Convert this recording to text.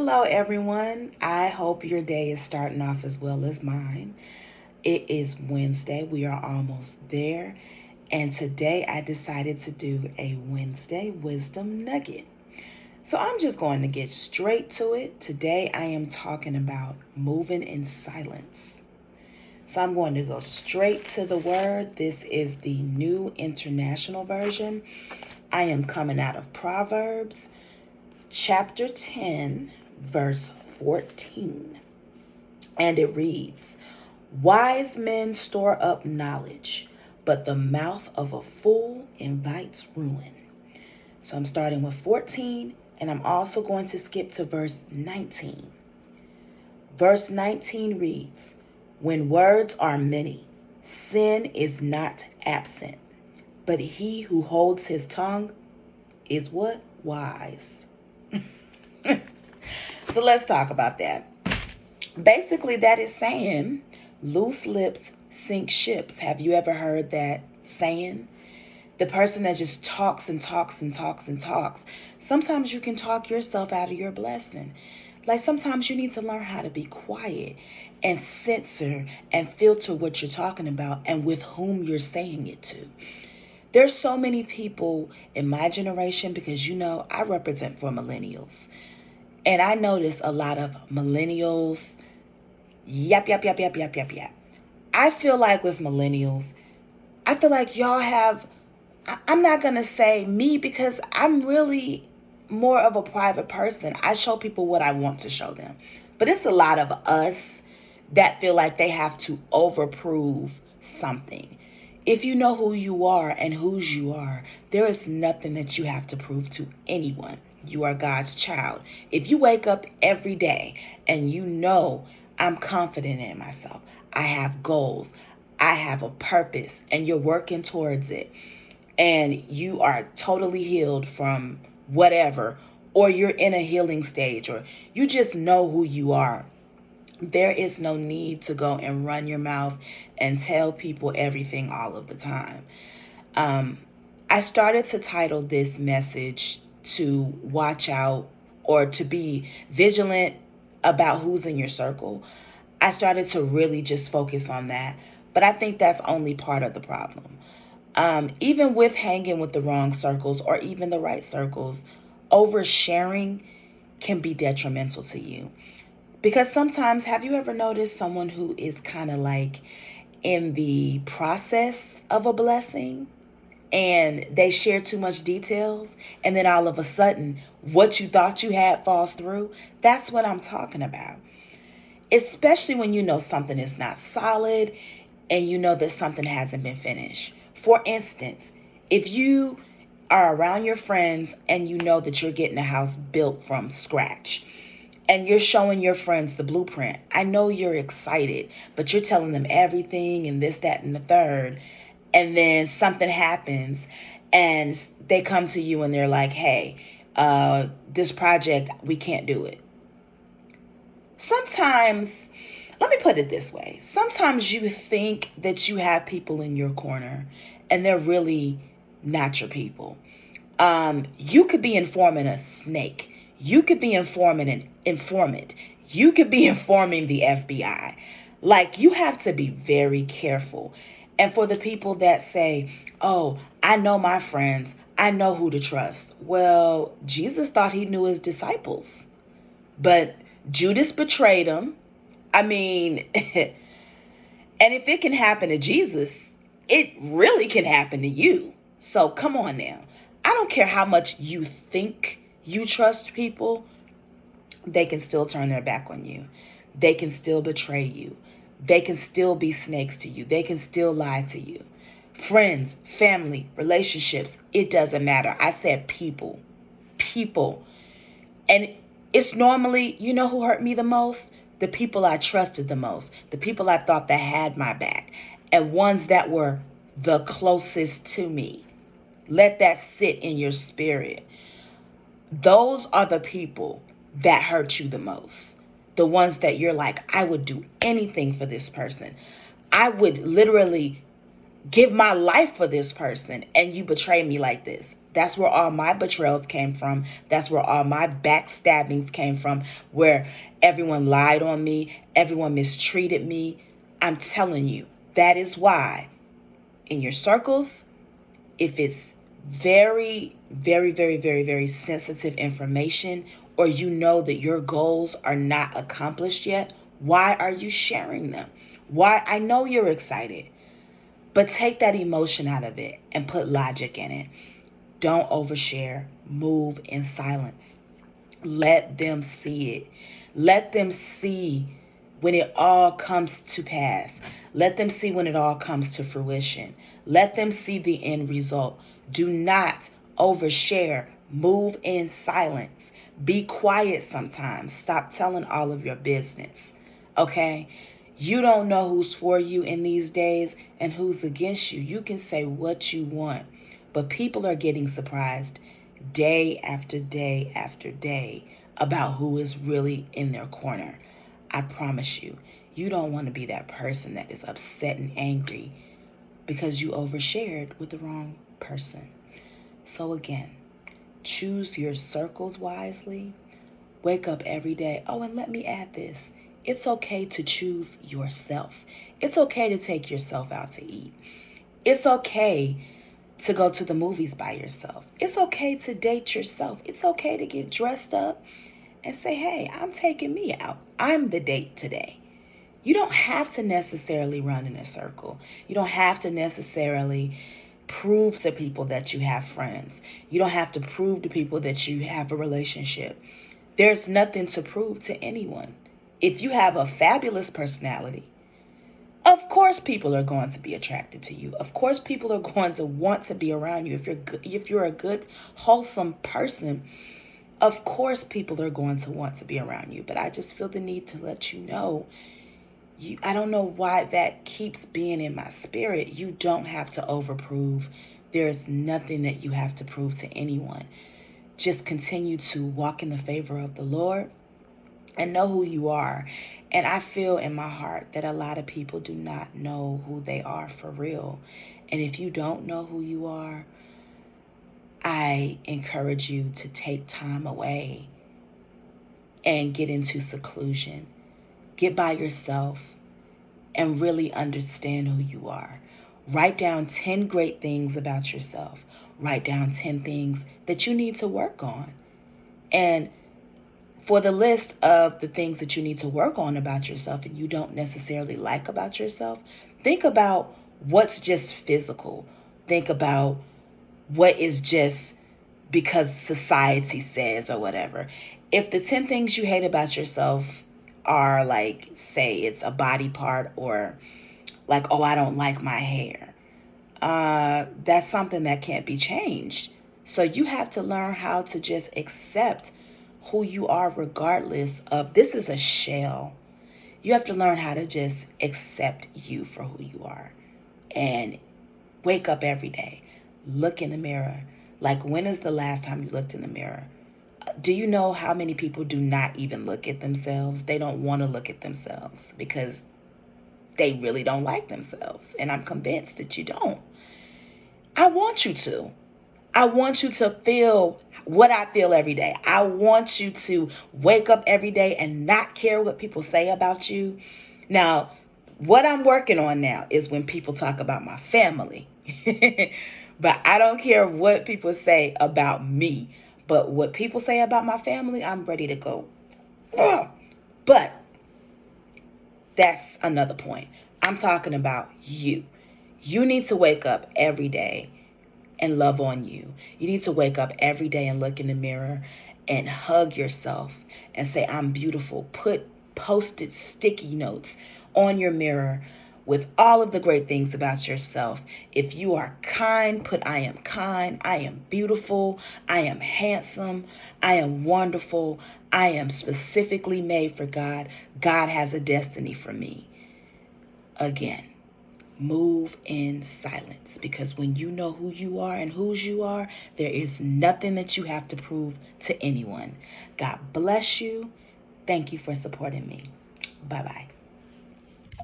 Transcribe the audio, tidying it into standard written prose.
Hello, everyone. I hope your day is starting off as well as mine. It is Wednesday. We are almost there. And today I decided to do a Wednesday Wisdom Nugget. So I'm just going to get straight to it. Today I am talking about moving in silence. So I'm going to go straight to the word. This is the New International Version. I am coming out of Proverbs chapter 10, verse 14. And it reads, "Wise men store up knowledge, but the mouth of a fool invites ruin." So I'm starting with 14, and I'm also going to skip to verse 19. Verse 19 reads, "When words are many, sin is not absent, but he who holds his tongue is" what? "Wise." So let's talk about that. Basically, that is saying loose lips sink ships. Have you ever heard that saying? The person that just talks and talks and talks and talks. Sometimes you can talk yourself out of your blessing. Like sometimes you need to learn how to be quiet and censor and filter what you're talking about and with whom you're saying it to. There's so many people in my generation because I represent for millennials. And I notice a lot of millennials, yap, yap, yap, yap, yap, yap, yap. I feel like with millennials, I feel like y'all have, I'm not going to say me because I'm really more of a private person. I show people what I want to show them. But it's a lot of us that feel like they have to overprove something. If you know who you are and whose you are, there is nothing that you have to prove to anyone. You are God's child. If you wake up every day and I'm confident in myself, I have goals, I have a purpose, and you're working towards it, and you are totally healed from whatever, or you're in a healing stage, or you just know who you are, there is no need to go and run your mouth and tell people everything all of the time. I started to title this message to watch out or to be vigilant about who's in your circle. I started to really just focus on that. But I think that's only part of the problem. Even with hanging with the wrong circles or even the right circles, oversharing can be detrimental to you. Because sometimes, have you ever noticed someone who is kind of like in the process of a blessing and they share too much details and then all of a sudden what you thought you had falls through? That's what I'm talking about. Especially when you know something is not solid and you know that something hasn't been finished. For instance, if you are around your friends and you know that you're getting a house built from scratch, and you're showing your friends the blueprint. I know you're excited, but you're telling them everything and this, that, and the third. And then something happens and they come to you and they're like, "Hey, this project, we can't do it." Sometimes, let me put it this way. Sometimes you think that you have people in your corner and they're really not your people. You could be informing a snake. You could be informing an informant. You could be informing the FBI. Like, you have to be very careful. And for the people that say, "Oh, I know my friends, I know who to trust." Well, Jesus thought he knew his disciples, but Judas betrayed him. I mean, and if it can happen to Jesus, it really can happen to you. So come on now. I don't care how much you think you trust people, they can still turn their back on you. They can still betray you. They can still be snakes to you. They can still lie to you. Friends, family, relationships, it doesn't matter. I said people. People. And it's normally, you know who hurt me the most? The people I trusted the most. The people I thought that had my back. And ones that were the closest to me. Let that sit in your spirit. Those are the people that hurt you the most. The ones that you're like, "I would do anything for this person. I would literally give my life for this person," and you betray me like this. That's where all my betrayals came from. That's where all my backstabbings came from, where everyone lied on me, everyone mistreated me. I'm telling you, that is why in your circles, if it's very, very, very, very, very sensitive information, or you know that your goals are not accomplished yet, why are you sharing them? Why? I know you're excited, but take that emotion out of it and put logic in it. Don't overshare. Move in silence. Let them see it. Let them see when it all comes to pass. Let them see when it all comes to fruition. Let them see the end result. Do not overshare. Move in silence. Be quiet sometimes. Stop telling all of your business. Okay? You don't know who's for you in these days and who's against you. You can say what you want, but people are getting surprised day after day after day about who is really in their corner. I promise you, you don't want to be that person that is upset and angry because you overshared with the wrong person. So again, choose your circles wisely. Wake up every day. Oh, and let me add this. It's okay to choose yourself. It's okay to take yourself out to eat. It's okay to go to the movies by yourself. It's okay to date yourself. It's okay to get dressed up and say, hey, I'm taking me out. I'm the date today. You don't have to necessarily run in a circle. You don't have to necessarily prove to people that you have friends. You don't have to prove to people that you have a relationship. There's nothing to prove to anyone. If you have a fabulous personality, of course people are going to be attracted to you. Of course people are going to want to be around you. If you're a good, wholesome person, of course people are going to want to be around you. But I just feel the need to let you know, I don't know why that keeps being in my spirit. You don't have to overprove. There's nothing that you have to prove to anyone. Just continue to walk in the favor of the Lord and know who you are. And I feel in my heart that a lot of people do not know who they are for real. And if you don't know who you are, I encourage you to take time away and get into seclusion. Get by yourself and really understand who you are. Write down 10 great things about yourself. Write down 10 things that you need to work on. And for the list of the things that you need to work on about yourself and you don't necessarily like about yourself, think about what's just physical. Think about what is just because society says or whatever. If the 10 things you hate about yourself are like, say it's a body part, or like, oh, I don't like my hair, that's something that can't be changed. So you have to learn how to just accept who you are regardless of, this is a shell. You have to learn how to just accept you for who you are and wake up every day. Look in the mirror. Like, when is the last time you looked in the mirror? Do you know how many people do not even look at themselves? They don't want to look at themselves because they really don't like themselves. And I'm convinced that you don't. I want you to. I want you to feel what I feel every day. I want you to wake up every day and not care what people say about you. Now, what I'm working on now is when people talk about my family. But I don't care what people say about me. But what people say about my family, I'm ready to go. Ugh. But that's another point. I'm talking about you. You need to wake up every day and love on you. You need to wake up every day and look in the mirror and hug yourself and say, I'm beautiful. Put post-it sticky notes on your mirror with all of the great things about yourself. If you are kind, put I am kind, I am beautiful, I am handsome, I am wonderful, I am specifically made for God. God has a destiny for me. Again, move in silence, because when you know who you are and whose you are, there is nothing that you have to prove to anyone. God bless you. Thank you for supporting me. Bye-bye.